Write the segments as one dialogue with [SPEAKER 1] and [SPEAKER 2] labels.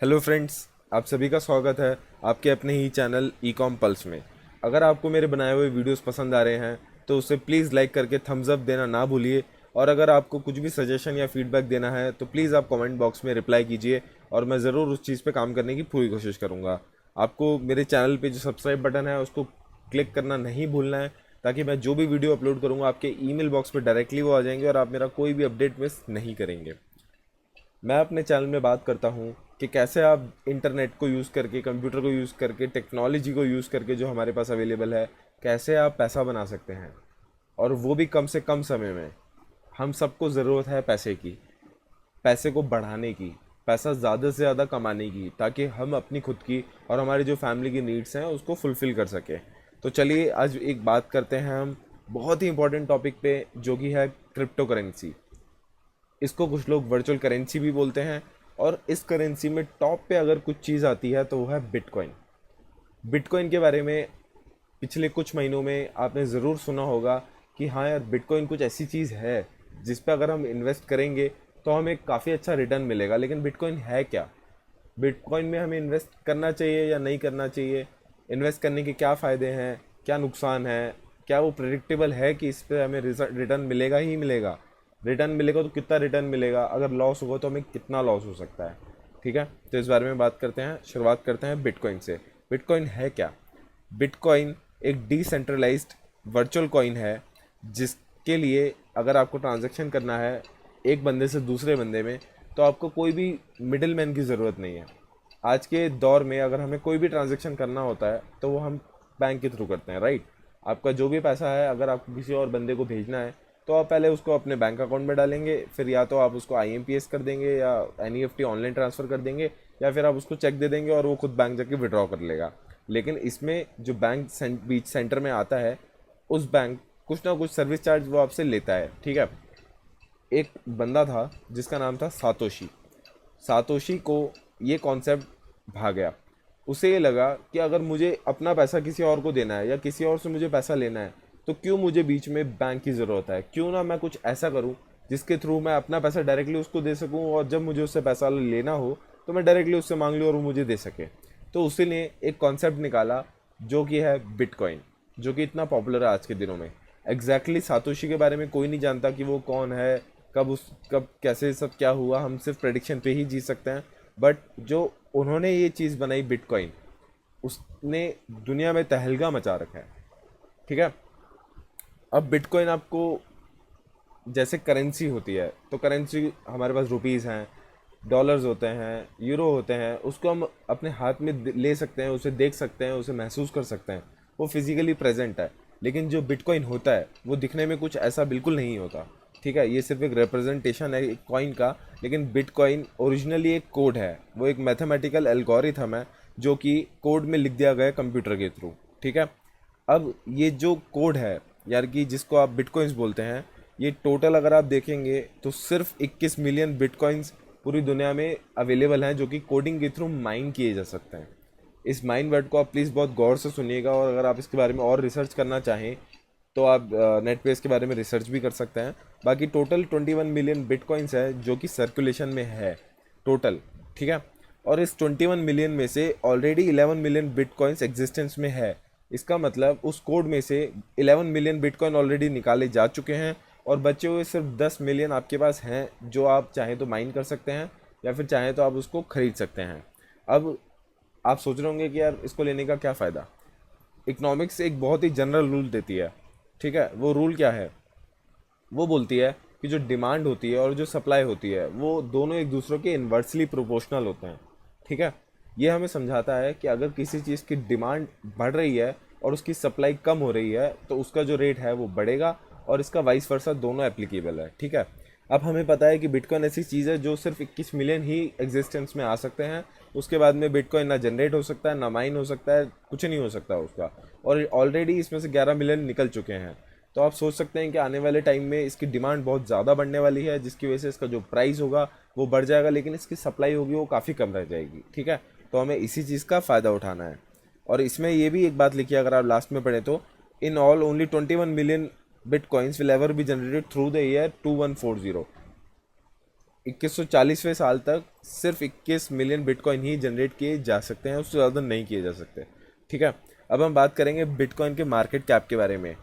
[SPEAKER 1] Hello friends, आप सभी का स्वागत है आपके अपने ही चैनल ई कॉम पल्स में। अगर आपको मेरे बनाए हुए वीडियोस पसंद आ रहे हैं तो उसे प्लीज़ लाइक करके थम्स अप देना ना भूलिए। और अगर आपको कुछ भी सजेशन या फीडबैक देना है तो प्लीज़ आप कमेंट बॉक्स में रिप्लाई कीजिए और मैं ज़रूर उस चीज़ पे काम करने की पूरी कोशिश करूँगा। आपको मेरे चैनल पे जो सब्सक्राइब बटन है उसको क्लिक करना नहीं भूलना है, ताकि मैं जो भी वीडियो अपलोड करूँगा आपके ईमेल बॉक्स पे डायरेक्टली वो आ जाएंगे और आप मेरा कोई भी अपडेट मिस नहीं करेंगे। मैं अपने चैनल में बात करता हूँ कि कैसे आप इंटरनेट को यूज़ करके, कंप्यूटर को यूज़ करके, टेक्नोलॉजी को यूज़ करके जो हमारे पास अवेलेबल है, कैसे आप पैसा बना सकते हैं, और वो भी कम से कम समय में। हम सबको ज़रूरत है पैसे की, पैसे को बढ़ाने की, पैसा ज़्यादा से ज़्यादा कमाने की, ताकि हम अपनी खुद की और हमारी जो फैमिली की नीड्स हैं उसको फुलफ़िल कर सकें। तो चलिए आज एक बात करते हैं हम बहुत ही इंपॉर्टेंट टॉपिक पे, जो कि है क्रिप्टो करेंसी। इसको कुछ लोग वर्चुअल करेंसी भी बोलते हैं। और इस करेंसी में टॉप पे अगर कुछ चीज़ आती है तो वो है बिटकॉइन। बिटकॉइन के बारे में पिछले कुछ महीनों में आपने ज़रूर सुना होगा कि हाँ यार, बिटकॉइन कुछ ऐसी चीज़ है जिस पे अगर हम इन्वेस्ट करेंगे तो हमें काफ़ी अच्छा रिटर्न मिलेगा। लेकिन बिटकॉइन है क्या? बिटकॉइन में हमें इन्वेस्ट करना चाहिए या नहीं करना चाहिए? इन्वेस्ट करने के क्या फ़ायदे हैं, क्या नुकसान है? क्या वो प्रेडिक्टेबल है कि इस पे हमें रिटर्न मिलेगा ही मिलेगा? रिटर्न मिलेगा तो कितना रिटर्न मिलेगा? अगर लॉस होगा तो हमें कितना लॉस हो सकता है? ठीक है, तो इस बारे में बात करते हैं। शुरुआत करते हैं बिटकॉइन से। बिटकॉइन है क्या? बिटकॉइन एक डिसेंट्रलाइज्ड वर्चुअल कॉइन है, जिसके लिए अगर आपको ट्रांजैक्शन करना है एक बंदे से दूसरे बंदे में, तो आपको कोई भी मिडिल मैन की ज़रूरत नहीं है। आज के दौर में अगर हमें कोई भी ट्रांजैक्शन करना होता है तो वो हम बैंक के थ्रू करते हैं, राइट। आपका जो भी पैसा है अगर आपको किसी और बंदे को भेजना है तो आप पहले उसको अपने बैंक अकाउंट में डालेंगे, फिर या तो आप उसको आईएमपीएस कर देंगे या एनईएफटी ऑनलाइन ट्रांसफ़र कर देंगे, या फिर आप उसको चेक दे देंगे और वो खुद बैंक जाके विड्रॉ कर लेगा। लेकिन इसमें जो बैंक बीच सेंटर में आता है, उस बैंक कुछ ना कुछ सर्विस चार्ज वो आपसे लेता है, ठीक है। एक बंदा था जिसका नाम था सातोशी। सातोशी को ये कॉन्सेप्ट भा गया। उसे ये लगा कि अगर मुझे अपना पैसा किसी और को देना है या किसी और से मुझे पैसा लेना है तो क्यों मुझे बीच में बैंक की ज़रूरत है? क्यों ना मैं कुछ ऐसा करूं जिसके थ्रू मैं अपना पैसा डायरेक्टली उसको दे सकूं, और जब मुझे उससे पैसा लेना हो तो मैं डायरेक्टली उससे मांग लूँ और वो मुझे दे सके। तो उसी ने एक कॉन्सेप्ट निकाला जो कि है बिटकॉइन, जो कि इतना पॉपुलर है आज के दिनों में। एग्जैक्टली सातोशी के बारे में कोई नहीं जानता कि वो कौन है, कब कैसे सब क्या हुआ, हम सिर्फ प्रेडिक्शन पे ही जी सकते हैं। बट जो उन्होंने ये चीज़ बनाई बिटकॉइन, उसने दुनिया में तहलका मचा रखा है, ठीक है। अब बिटकॉइन आपको, जैसे करेंसी होती है तो करेंसी हमारे पास रुपीज़ हैं, डॉलर्स होते हैं, यूरो होते हैं, उसको हम अपने हाथ में ले सकते हैं, उसे देख सकते हैं, उसे महसूस कर सकते हैं, वो फिजिकली प्रेजेंट है। लेकिन जो बिटकॉइन होता है वो दिखने में कुछ ऐसा बिल्कुल नहीं होता, ठीक है। ये सिर्फ एक रिप्रेजेंटेशन है एक कॉइन का। लेकिन बिटकॉइन ओरिजिनली एक कोड है, वो एक मैथमेटिकल एल्गोरिथम है जो कि कोड में लिख दिया गया है कंप्यूटर के थ्रू, ठीक है। अब ये जो कोड है यार, कि जिसको आप बिटकॉइंस बोलते हैं, ये टोटल अगर आप देखेंगे तो सिर्फ 21 मिलियन बिटकॉइंस पूरी दुनिया में अवेलेबल हैं, जो कि कोडिंग के थ्रू माइन किए जा सकते हैं। इस माइन वर्ड को आप प्लीज़ बहुत गौर से सुनिएगा, और अगर आप इसके बारे में और रिसर्च करना चाहें तो आप नेट पे इसके बारे में रिसर्च भी कर सकते हैं। बाकी टोटल 21 मिलियन बिटकॉइंस है जो कि सर्कुलेशन में है टोटल, ठीक है। और इस 21 मिलियन में से ऑलरेडी 11 मिलियन बिटकॉइंस एग्जिस्टेंस में है। इसका मतलब उस कोड में से 11 मिलियन बिटकॉइन ऑलरेडी निकाले जा चुके हैं, और बचे हुए सिर्फ 10 मिलियन आपके पास हैं, जो आप चाहें तो माइन कर सकते हैं या फिर चाहें तो आप उसको खरीद सकते हैं। अब आप सोच रहे होंगे कि यार इसको लेने का क्या फ़ायदा। इकोनॉमिक्स एक बहुत ही जनरल रूल देती है, ठीक है। वो रूल क्या है? वो बोलती है कि जो डिमांड होती है और जो सप्लाई होती है वो दोनों एक दूसरे के इन्वर्सली प्रोपोर्शनल होते हैं, ठीक है। ये हमें समझाता है कि अगर किसी चीज़ की डिमांड बढ़ रही है और उसकी सप्लाई कम हो रही है तो उसका जो रेट है वो बढ़ेगा, और इसका वाइस वर्सा दोनों एप्लीकेबल है, ठीक है। अब हमें पता है कि बिटकॉइन ऐसी चीज़ है जो सिर्फ 21 मिलियन ही एग्जिस्टेंस में आ सकते हैं। उसके बाद में बिटकॉइन ना जनरेट हो सकता है, ना माइन हो सकता है, कुछ नहीं हो सकता उसका। और ऑलरेडी इसमें से 11 मिलियन निकल चुके हैं। तो आप सोच सकते हैं कि आने वाले टाइम में इसकी डिमांड बहुत ज़्यादा बढ़ने वाली है, जिसकी वजह से इसका जो प्राइस होगा वो बढ़ जाएगा, लेकिन इसकी सप्लाई होगी वो काफ़ी कम रह जाएगी, ठीक है। तो हमें इसी चीज़ का फ़ायदा उठाना है। और इसमें ये भी एक बात लिखी है, अगर आप लास्ट में पढ़ें तो, in all only 21 million bitcoins will ever be generated through the year 2140। 2140वें साल तक सिर्फ 21 मिलियन बिटकॉइन ही जनरेट किए जा सकते हैं, उससे ज़्यादा नहीं किए जा सकते। ठीक है, अब हम बात करेंगे बिटकॉइन के मार्केट कैप के बारे में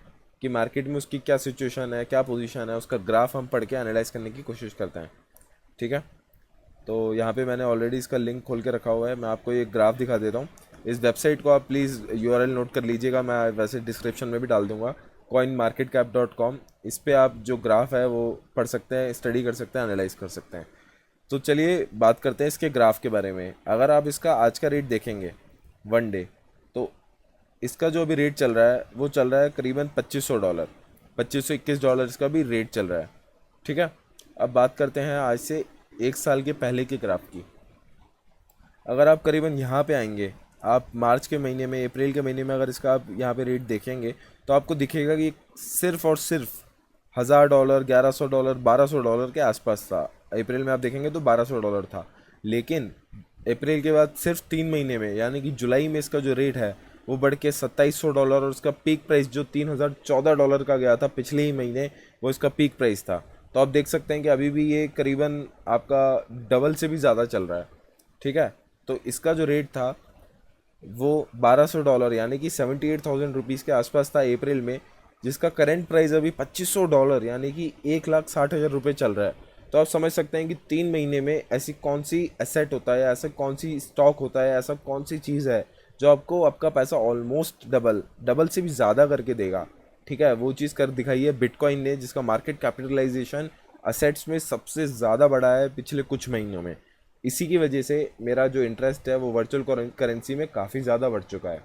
[SPEAKER 1] कि मार्केट में उसकी क्या सिचुएशन है, क्या पोजीशन है, उसका ग्राफ हम पढ़ के एनालाइज करने की कोशिश करते हैं। ठीक है, तो यहाँ पे मैंने ऑलरेडी इसका लिंक खोल के रखा हुआ है, मैं आपको ये ग्राफ दिखा देता हूँ। इस वेबसाइट को आप प्लीज़ यूआरएल नोट कर लीजिएगा, मैं वैसे डिस्क्रिप्शन में भी डाल दूँगा, coinmarketcap.com। इस पे आप जो ग्राफ है वो पढ़ सकते हैं, स्टडी कर सकते हैं, एनालाइज कर सकते हैं। तो चलिए बात करते हैं इसके ग्राफ के बारे में। अगर आप इसका आज का रेट देखेंगे वन डे, तो इसका जो अभी रेट चल रहा है वो चल रहा है करीबन $2500, $2521 इसका भी रेट चल रहा है। ठीक है, अब बात करते हैं आज से एक साल के पहले के ग्राफ की। अगर आप करीबन यहाँ पे आएंगे, आप मार्च के महीने में, अप्रैल के महीने में अगर इसका आप यहाँ पे रेट देखेंगे तो आपको दिखेगा कि सिर्फ और सिर्फ $1000, $1100, $1200 के आसपास था। अप्रैल में आप देखेंगे तो $1200 था, लेकिन अप्रैल के बाद सिर्फ 3 महीने में यानी कि जुलाई में इसका जो रेट है वो बढ़ के $2700 और उसका पीक प्राइस जो $3014 का गया था पिछले ही महीने, वो इसका पीक प्राइस था। तो आप देख सकते हैं कि अभी भी ये करीबन आपका डबल से भी ज़्यादा चल रहा है। ठीक है, तो इसका जो रेट था वो $1200 यानी कि 78,000 रुपीज़ के आसपास था अप्रैल में, जिसका करंट प्राइस अभी $2500 यानी कि 1,60,000 रुपये चल रहा है। तो आप समझ सकते हैं कि 3 महीने में ऐसी कौन सी एसेट होता है, ऐसा कौन सी स्टॉक होता है, ऐसा कौन सी चीज़ है जो आपको आपका पैसा ऑलमोस्ट डबल से भी ज़्यादा करके देगा। ठीक है, वो चीज़ कर दिखाई है बिटकॉइन ने, जिसका मार्केट कैपिटलाइजेशन असेट्स में सबसे ज़्यादा बढ़ा है पिछले कुछ महीनों में। इसी की वजह से मेरा जो इंटरेस्ट है वो वर्चुअल करेंसी में काफ़ी ज़्यादा बढ़ चुका है।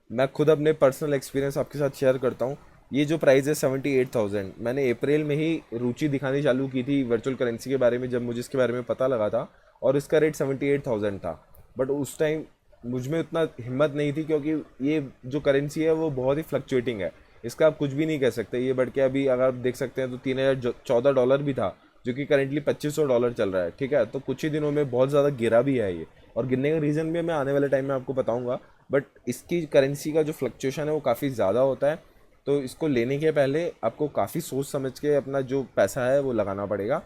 [SPEAKER 1] मैं खुद अपने पर्सनल एक्सपीरियंस आपके साथ शेयर करता हूँ। ये जो प्राइस है 78,000, मैंने अप्रैल में ही रुचि दिखानी चालू की थी वर्चुअल करेंसी के बारे में, जब मुझे इसके बारे में पता लगा था, और इसका रेट 78,000 था। बट उस टाइम मुझ में उतना हिम्मत नहीं थी, क्योंकि ये जो करेंसी है वो बहुत ही फ्लक्चुएटिंग है, इसका आप कुछ भी नहीं कह सकते। ये बढ़ के अभी अगर आप देख सकते हैं तो $3014 भी था, जो कि करेंटली $2500 चल रहा है। ठीक है, तो कुछ ही दिनों में बहुत ज़्यादा गिरा भी है ये, और गिरने का रीज़न भी मैं आने वाले टाइम में आपको बताऊंगा। बट इसकी करेंसी का जो फ्लक्चुएशन है वो काफ़ी ज़्यादा होता है, तो इसको लेने के पहले आपको काफ़ी सोच समझ के अपना जो पैसा है वो लगाना पड़ेगा।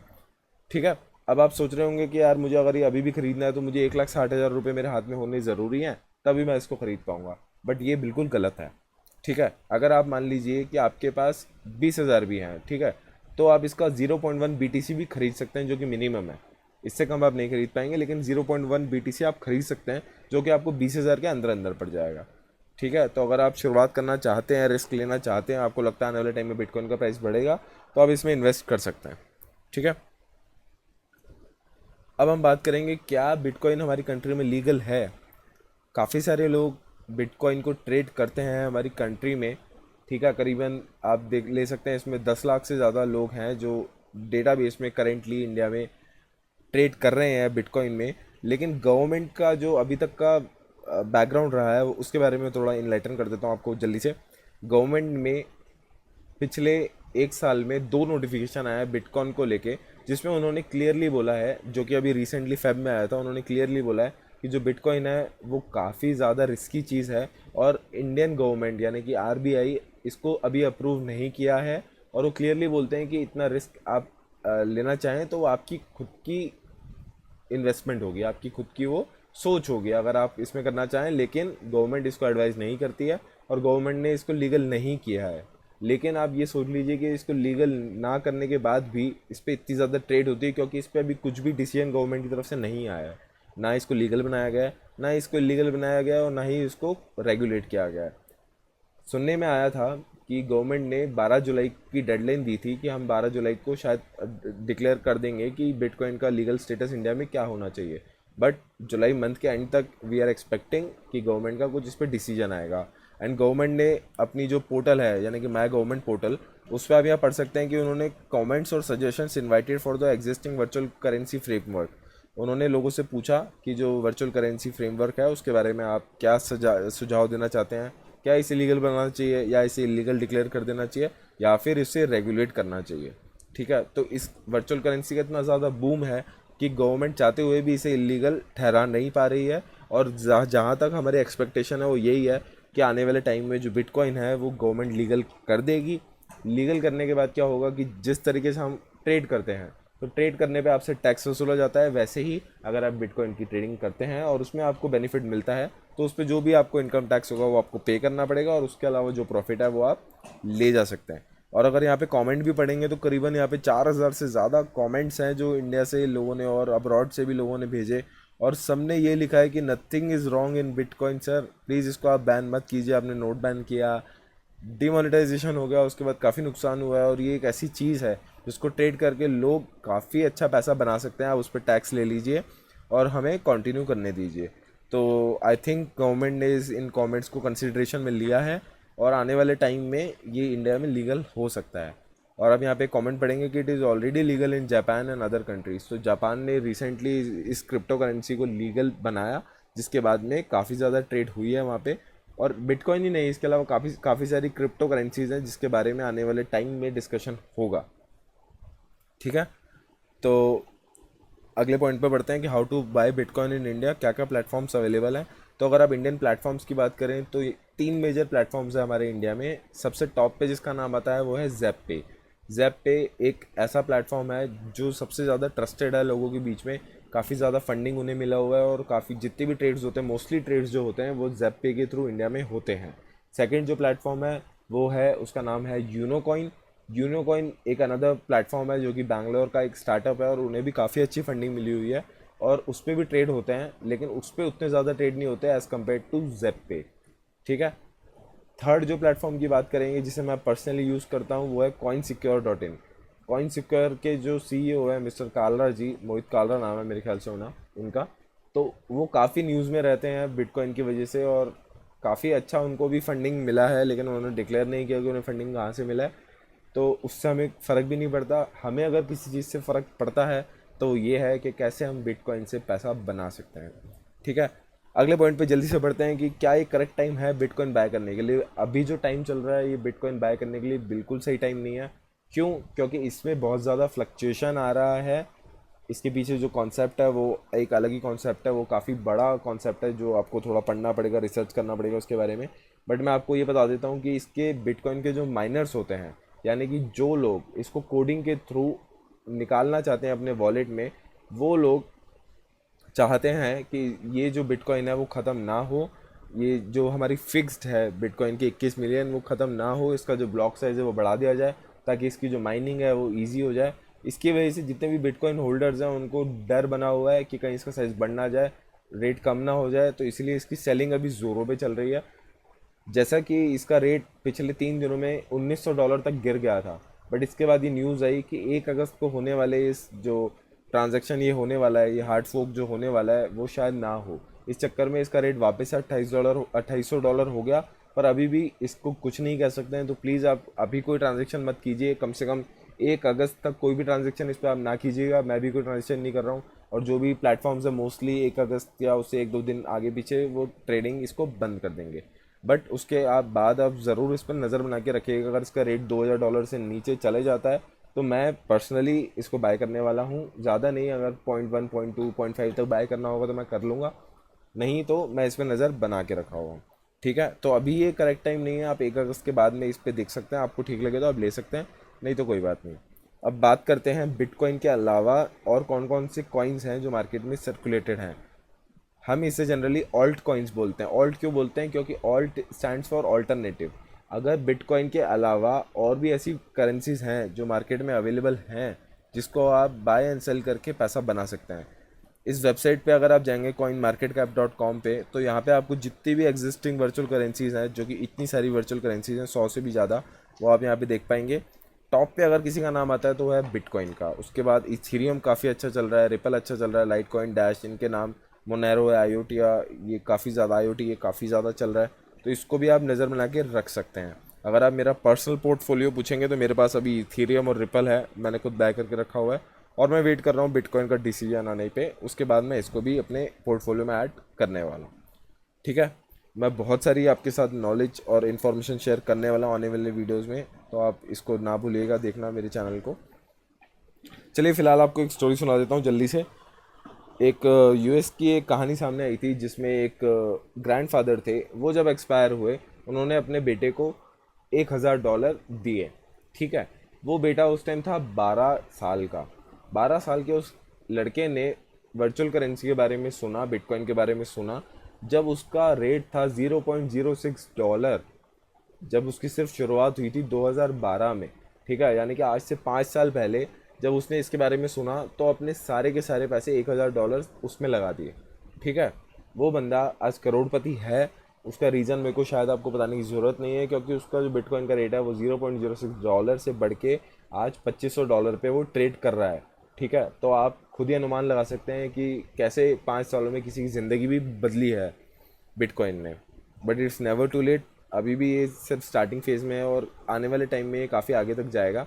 [SPEAKER 1] ठीक है, अब आप सोच रहे होंगे कि यार मुझे अगर ये अभी भी ख़रीदना है तो मुझे 1,60,000 रुपये मेरे हाथ में होने ज़रूरी हैं तभी मैं इसको ख़रीद पाऊँगा। बट ये बिल्कुल गलत है। ठीक है, अगर आप मान लीजिए कि आपके पास 20,000 भी हैं, ठीक है, तो आप इसका 0.1 BTC भी खरीद सकते हैं, जो कि मिनिमम है। इससे कम आप नहीं खरीद पाएंगे, लेकिन 0.1 BTC आप खरीद सकते हैं, जो कि आपको 20,000 के अंदर अंदर पड़ जाएगा। ठीक है, तो अगर आप शुरुआत करना चाहते हैं, रिस्क लेना चाहते हैं, आपको लगता है आने वाले टाइम में बिटकॉइन का प्राइस बढ़ेगा, तो आप इसमें इन्वेस्ट कर सकते हैं। ठीक है, अब हम बात करेंगे क्या बिटकॉइन हमारी कंट्री में लीगल है। काफ़ी सारे लोग बिटकॉइन को ट्रेड करते हैं हमारी कंट्री में। ठीक है, करीबन आप देख ले सकते हैं इसमें 10 लाख से ज़्यादा लोग हैं जो डेटाबेस में करेंटली इंडिया में ट्रेड कर रहे हैं बिटकॉइन में। लेकिन गवर्नमेंट का जो अभी तक का बैकग्राउंड रहा है उसके बारे में थोड़ा इनलाइटन कर देता हूँ आपको जल्दी से। गवर्नमेंट में पिछले एक साल में 2 नोटिफिकेशन आया है बिटकॉइन को लेके, जिसमें उन्होंने क्लियरली बोला है, जो कि अभी रिसेंटली फेब में आया था, उन्होंने क्लियरली बोला है कि जो बिटकॉइन है वो काफ़ी ज़्यादा रिस्की चीज़ है, और इंडियन गवर्नमेंट यानी कि RBI इसको अभी अप्रूव नहीं किया है। और वो क्लियरली बोलते हैं कि इतना रिस्क आप लेना चाहें तो वो आपकी खुद की इन्वेस्टमेंट होगी, आपकी खुद की वो सोच होगी अगर आप इसमें करना चाहें। लेकिन गवर्नमेंट इसको एडवाइस नहीं करती है, और गवर्नमेंट ने इसको लीगल नहीं किया है। लेकिन आप ये सोच लीजिए कि इसको लीगल ना करने के बाद भी इस पर इतनी ज़्यादा ट्रेड होती है, क्योंकि इस पर अभी कुछ भी डिसीजन गवर्नमेंट की तरफ से नहीं आया है। ना इसको लीगल बनाया गया है, ना इसको इलीगल बनाया गया है, और ना ही इसको रेगुलेट किया गया है। सुनने में आया था कि गवर्नमेंट ने 12 जुलाई की डेडलाइन दी थी कि हम 12 जुलाई को शायद डिक्लेयर कर देंगे कि बिटकॉइन का लीगल स्टेटस इंडिया में क्या होना चाहिए। बट जुलाई मंथ के एंड तक वी आर एक्सपेक्टिंग कि गवर्नमेंट का कुछ इस पर डिसीजन आएगा। एंड गवर्नमेंट ने अपनी जो पोर्टल है यानी कि माई गवर्नमेंट पोर्टल, उस पर आप यहाँ पढ़ सकते हैं कि उन्होंने कमेंट्स और suggestions invited for the existing virtual currency framework. उन्होंने लोगों से पूछा कि जो वर्चुअल करेंसी फ्रेमवर्क है उसके बारे में आप क्या सुझाव देना चाहते हैं। क्या इसे लीगल बनाना चाहिए, या इसे इलीगल डिक्लेयर कर देना चाहिए, या फिर इसे रेगुलेट करना चाहिए। ठीक है, तो इस वर्चुअल करेंसी का इतना ज़्यादा बूम है कि गवर्नमेंट चाहते हुए भी इसे इलीगल ठहरा नहीं पा रही है। और जहाँ तक हमारी एक्सपेक्टेशन है वो यही है कि आने वाले टाइम में जो बिटकॉइन है वो गवर्नमेंट लीगल कर देगी। लीगल करने के बाद क्या होगा कि जिस तरीके से हम ट्रेड करते हैं, तो ट्रेड करने पे आपसे टैक्स वसूला जाता है। वैसे ही अगर आप बिटकॉइन की ट्रेडिंग करते हैं और उसमें आपको बेनिफिट मिलता है तो उस पर जो भी आपको इनकम टैक्स होगा वो आपको पे करना पड़ेगा, और उसके अलावा जो प्रॉफिट है वो आप ले जा सकते हैं। और अगर यहाँ पे कमेंट भी पढ़ेंगे तो करीबन यहाँ पे 4,000 से ज़्यादा कमेंट्स हैं जो इंडिया से लोगों ने और अब्रॉड से भी लोगों ने भेजे, और सबने ये लिखा है कि nothing is wrong in bitcoin sir, please इसको आप बैन मत कीजिए। आपने नोट बैन किया, डिमोनेटाइजेशन हो गया, उसके बाद काफ़ी नुकसान हुआ है, और ये एक ऐसी चीज़ है जिसको ट्रेड करके लोग काफ़ी अच्छा पैसा बना सकते हैं। आप उस पर टैक्स ले लीजिए और हमें कंटिन्यू करने दीजिए। तो आई थिंक गवर्नमेंट ने इन कमेंट्स को कंसिडरेशन में लिया है, और आने वाले टाइम में ये इंडिया में लीगल हो सकता है। और अब यहाँ पे कमेंट पढ़ेंगे कि it is already legal in Japan and other countries. तो जापान ने रिसेंटली इस क्रिप्टो करेंसी को लीगल बनाया, जिसके बाद में काफ़ी ज़्यादा ट्रेड हुई है वहाँ पे। और बिटकॉइन ही नहीं, इसके अलावा काफ़ी काफ़ी सारी क्रिप्टो करेंसीज हैं जिसके बारे में आने वाले टाइम में डिस्कशन होगा। ठीक है, तो अगले पॉइंट पे बढ़ते हैं कि how to buy bitcoin in India, क्या क्या प्लेटफॉर्म्स अवेलेबल हैं। तो अगर आप इंडियन प्लेटफॉर्म्स की बात करें तो 3 मेजर प्लेटफॉर्म्स है हमारे इंडिया में। सबसे टॉप पे जिसका नाम आता है वो है ज़ैप पे। ज़ैप पे एक ऐसा प्लेटफॉर्म है जो सबसे ज़्यादा ट्रस्टेड है लोगों के बीच में। काफ़ी ज़्यादा फंडिंग उन्हें मिला हुआ है, और काफ़ी जितने भी ट्रेड्स होते हैं, मोस्टली ट्रेड्स जो होते हैं वो ज़ैप पे के थ्रू इंडिया में होते हैं। सेकेंड जो प्लेटफॉर्म है वो है, उसका नाम है यूनोकॉइन। यूनोकॉइन एक अनदर प्लेटफॉर्म है जो कि बैंगलोर का एक स्टार्टअप है, और उन्हें भी काफ़ी अच्छी फंडिंग मिली हुई है, और उस पर भी ट्रेड होते हैं, लेकिन उस पर उतने ज़्यादा ट्रेड नहीं होते एज़ कम्पेयर टू ज़ेप पे। ठीक है, थर्ड जो प्लेटफॉर्म की बात करेंगे जिसे मैं पर्सनली यूज़ करता हूँ वो है coinsecure.in। कॉइनसिक्योर के जो सीईओ है मिस्टर कालरा जी, मोहित कालरा नाम है मेरे ख्याल से होना उनका, तो वो काफ़ी न्यूज़ में रहते हैं बिटकॉइन की वजह से, और काफ़ी अच्छा उनको भी फंडिंग मिला है, लेकिन उन्होंने डिक्लेयर नहीं किया कि उन्हें फंडिंग कहाँ से मिला है। तो उससे हमें फ़र्क भी नहीं पड़ता। हमें अगर किसी चीज़ से फ़र्क पड़ता है तो ये है कि कैसे हम बिटकॉइन से पैसा बना सकते हैं। ठीक है, अगले पॉइंट पे जल्दी से बढ़ते हैं कि क्या ये करेक्ट टाइम है बिटकॉइन बाय करने के लिए। अभी जो टाइम चल रहा है ये बिटकॉइन बाय करने के लिए बिल्कुल सही टाइम नहीं है। क्यों? क्योंकि इसमें बहुत ज़्यादा फ्लक्चुएशन आ रहा है। इसके पीछे जो कॉन्सेप्ट है वो एक अलग ही कॉन्सेप्ट है, वो काफ़ी बड़ा कॉन्सेप्ट है जो आपको थोड़ा पढ़ना पड़ेगा, रिसर्च करना पड़ेगा उसके बारे में। बट मैं आपको ये बता देता हूँ कि इसके बिटकॉइन के जो माइनर्स होते हैं, यानी कि जो लोग इसको कोडिंग के थ्रू निकालना चाहते हैं अपने वॉलेट में, वो लोग चाहते हैं कि ये जो बिटकॉइन है वो ख़त्म ना हो। ये जो हमारी फिक्स्ड है बिटकॉइन की 21 मिलियन, वो ख़त्म ना हो। इसका जो ब्लॉक साइज़ है वो बढ़ा दिया जाए ताकि इसकी जो माइनिंग है वो इजी हो जाए। इसकी वजह से जितने भी बिटकॉइन होल्डर्स हैं उनको डर बना हुआ है कि कहीं इसका साइज़ बढ़ ना जाए, रेट कम ना हो जाए, तो इसलिए इसकी सेलिंग अभी ज़ोरों पे चल रही है। जैसा कि इसका रेट पिछले 3 दिनों में $1900 तक गिर गया था, बट इसके बाद ये न्यूज़ आई कि 1 अगस्त को होने वाले इस जो ट्रांजैक्शन ये होने वाला है, ये हार्ड फोक जो होने वाला है, वो शायद ना हो। इस चक्कर में इसका रेट वापस से $2800 हो गया। पर अभी भी इसको कुछ नहीं कह सकते हैं, तो प्लीज़ आप अभी कोई ट्रांजेक्शन मत कीजिए। कम से कम 1 अगस्त तक कोई भी ट्रांजेक्शन इस पर आप ना कीजिएगा। मैं भी कोई ट्रांजेक्शन नहीं कर रहा हूँ, और जो भी प्लेटफॉर्म्स है मोस्टली 1 अगस्त या उससे 1-2 दिन आगे पीछे वो ट्रेडिंग इसको बंद कर देंगे। बट उसके आप बाद आप ज़रूर इस पर नज़र बना के रखिएगा। अगर इसका रेट $2000 से नीचे चले जाता है तो मैं पर्सनली इसको बाय करने वाला हूँ। ज़्यादा नहीं, अगर 0.1 0.2 0.5 तक बाय करना होगा तो मैं कर लूँगा, नहीं तो मैं इस पर नज़र बना के रखा हुआ हूँ। ठीक है, तो अभी ये करेक्ट टाइम नहीं है। आप 1 अगस्त के बाद में इस पर देख सकते हैं, आपको ठीक लगे तो आप ले सकते हैं, नहीं तो कोई बात नहीं। अब बात करते हैं बिटकॉइन के अलावा और कौन कौन से कॉइन्स हैं जो मार्केट में सर्कुलेटेड हैं। हम इसे जनरली ऑल्ट कॉइन्स बोलते हैं। ऑल्ट क्यों बोलते हैं? क्योंकि ऑल्ट स्टैंड्स फॉर ऑल्टरनेटिव। अगर बिटकॉइन के अलावा और भी ऐसी करेंसीज हैं जो मार्केट में अवेलेबल हैं जिसको आप बाय एंड सेल करके पैसा बना सकते हैं। इस वेबसाइट पे अगर आप जाएंगे coinmarketcap.com पे, तो यहाँ पे आपको जितनी भी एग्जिस्टिंग वर्चुअल करेंसीज हैं, जो कि इतनी सारी वर्चुअल करेंसीज हैं, 100 से भी ज़्यादा, वो आप यहाँ पे देख पाएंगे। टॉप पे अगर किसी का नाम आता है तो वो है बिटकॉइन का। उसके बाद इथीरियम काफ़ी अच्छा चल रहा है, रिपल अच्छा चल रहा है, लाइट कॉइन, डैश, इनके नाम, मोनेरो है, आईओटिया, ये काफ़ी ज़्यादा, आईओटी ये काफ़ी ज़्यादा चल रहा है। तो इसको भी आप नज़र बना के रख सकते हैं। अगर आप मेरा पर्सनल पोर्टफोलियो पूछेंगे तो मेरे पास अभी इथीरियम और रिपल है, मैंने खुद बाय करके रखा हुआ है, और मैं वेट कर रहा हूँ बिटकॉइन का डिसीजन आने पे। उसके बाद मैं इसको भी अपने पोर्टफोलियो में ऐड करने वाला हूँ। ठीक है, मैं बहुत सारी आपके साथ नॉलेज और इन्फॉर्मेशन शेयर करने वाला हूँ आने वाले वीडियोज़ में, तो आप इसको ना भूलिएगा देखना मेरे चैनल को। चलिए फ़िलहाल आपको एक स्टोरी सुना देता हूँ जल्दी से। एक यूएस की एक कहानी सामने आई थी जिसमें एक ग्रैंडफादर थे, वो जब एक्सपायर हुए उन्होंने अपने बेटे को $1000 दिए। ठीक है, वो बेटा उस टाइम था 12 साल का। 12 साल के उस लड़के ने वर्चुअल करेंसी के बारे में सुना, बिटकॉइन के बारे में सुना, जब उसका रेट था $0.06। जब उसकी सिर्फ शुरुआत हुई थी 2012 में, ठीक है, यानी कि आज से 5 साल पहले जब उसने इसके बारे में सुना तो अपने सारे के सारे पैसे $1000 उसमें लगा दिए, ठीक है। वो बंदा आज करोड़पति है। उसका रीज़न मेरे को शायद आपको बताने की ज़रूरत नहीं है, क्योंकि उसका जो बिटकॉइन का रेट है वो $0.06 से बढ़ के आज $2500 पे वो ट्रेड कर रहा है, ठीक है। तो आप खुद ही अनुमान लगा सकते हैं कि कैसे 5 सालों में किसी की ज़िंदगी भी बदली है बिटकॉइन ने। But it's never too late. अभी भी ये सिर्फ स्टार्टिंग फेज़ में है और आने वाले टाइम में ये काफ़ी आगे तक जाएगा।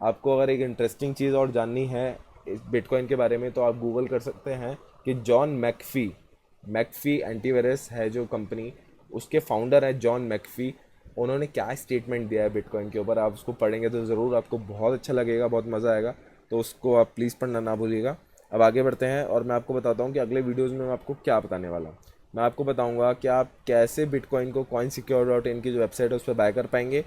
[SPEAKER 1] आपको अगर एक इंटरेस्टिंग चीज़ और जाननी है इस बिटकॉइन के बारे में तो आप गूगल कर सकते हैं कि जॉन मैकफी एंटीवायरस है जो कंपनी, उसके फाउंडर है जॉन मैकफी। उन्होंने क्या स्टेटमेंट दिया है बिटकॉइन के ऊपर, आप उसको पढ़ेंगे तो ज़रूर आपको बहुत अच्छा लगेगा, बहुत मज़ा आएगा। तो उसको आप प्लीज़ पढ़ना ना भूलिएगा। अब आगे बढ़ते हैं और मैं आपको बताता हूँ कि अगले वीडियोज़ में मैं आपको क्या बताने वाला हूँ। मैं आपको बताऊँगा कि आप कैसे बिटकॉइन को coinsecure.in की जो वेबसाइट है उस पर बाय कर पाएंगे,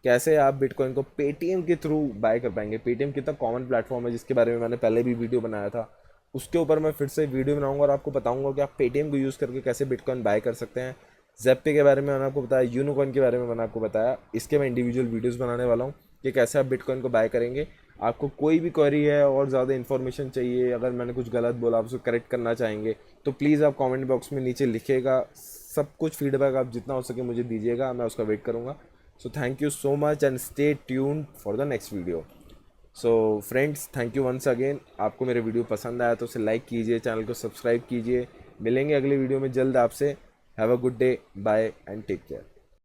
[SPEAKER 1] कैसे आप बिटकॉइन को पेटीएम के थ्रू बाय कर पाएंगे। पेटीएम कितना कॉमन प्लेटफॉर्म है जिसके बारे में मैंने पहले भी वीडियो बनाया था, उसके ऊपर मैं फिर से वीडियो बनाऊंगा और आपको बताऊंगा कि आप पेटीएम को यूज़ करके कैसे बिटकॉइन बाय कर सकते हैं। ज़ेप्पे के बारे में मैंने आपको बताया, यूनिकॉइन के बारे में मैंने आपको बताया। इसके मैं इंडिविजुअल वीडियोस बनाने वाला हूँ कि कैसे आप बिटकॉइन को बाय करेंगे। आपको कोई भी क्वेरी है और ज़्यादा इन्फॉर्मेशन चाहिए, अगर मैंने कुछ गलत बोला आप उसको करेक्ट करना चाहेंगे तो प्लीज़ आप कमेंट बॉक्स में नीचे लिखिएगा। सब कुछ फीडबैक आप जितना हो सके मुझे दीजिएगा, मैं उसका वेट करूँगा। So thank you so much and stay tuned for the next video. So friends, thank you once again. आपको मेरे वीडियो पसंद आया तो उसे लाइक कीजिए, चैनल को सब्सक्राइब कीजिए। मिलेंगे अगले वीडियो में जल्द आपसे। Have a good day, bye and take care.